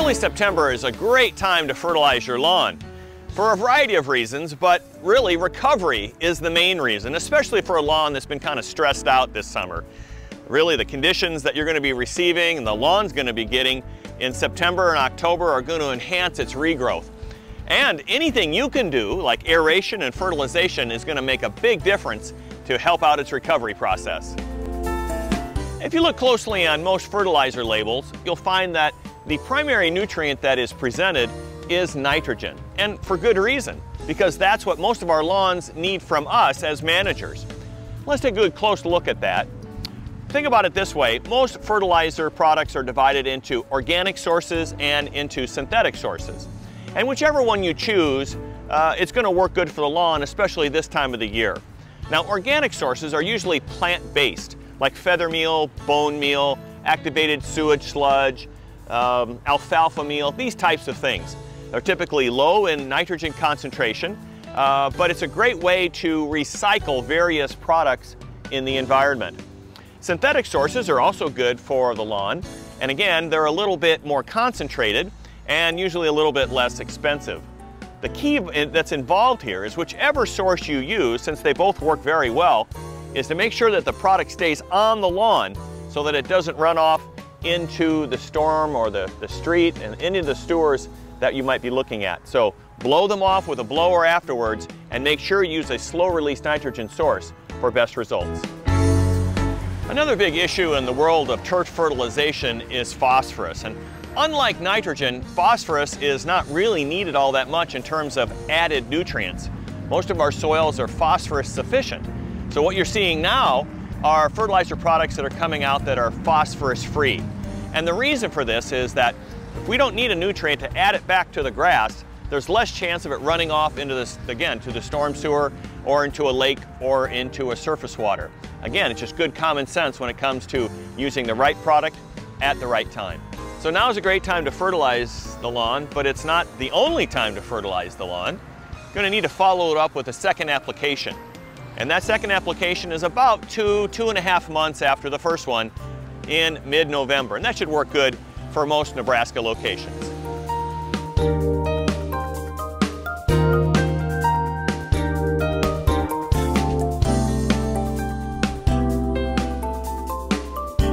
Early September is a great time to fertilize your lawn for a variety of reasons, but really recovery is the main reason, especially for a lawn that's been kind of stressed out this summer. Really, the conditions that you're going to be receiving and the lawn's going to be getting in September and October are going to enhance its regrowth. And anything you can do, like aeration and fertilization, is going to make a big difference to help out its recovery process. If you look closely on most fertilizer labels, you'll find that the primary nutrient that is presented is nitrogen, and for good reason, because that's what most of our lawns need from us as managers. Let's take a good close look at that. Think about it this way: most fertilizer products are divided into organic sources and into synthetic sources. And whichever one you choose, it's going to work good for the lawn, especially this time of the year. Now, organic sources are usually plant-based, like feather meal, bone meal, activated sewage sludge, alfalfa meal, these types of things. They're typically low in nitrogen concentration, but it's a great way to recycle various products in the environment. Synthetic sources are also good for the lawn, and again, they're a little bit more concentrated and usually a little bit less expensive. The key that's involved here is whichever source you use, since they both work very well, is to make sure that the product stays on the lawn so that it doesn't run off into the storm or the street and into the sewers that you might be looking at. So blow them off with a blower afterwards and make sure you use a slow release nitrogen source for best results. Another big issue in the world of turf fertilization is phosphorus. And unlike nitrogen, phosphorus is not really needed all that much in terms of added nutrients. Most of our soils are phosphorus sufficient. So what you're seeing now are fertilizer products that are coming out that are phosphorus free. And the reason for this is that if we don't need a nutrient to add it back to the grass, there's less chance of it running off into this, again, to the storm sewer or into a lake or into a surface water. Again, it's just good common sense when it comes to using the right product at the right time. So now is a great time to fertilize the lawn, but it's not the only time to fertilize the lawn. You're going to need to follow it up with a second application. And that second application is about 2.5 months after the first one in mid-November. And that should work good for most Nebraska locations.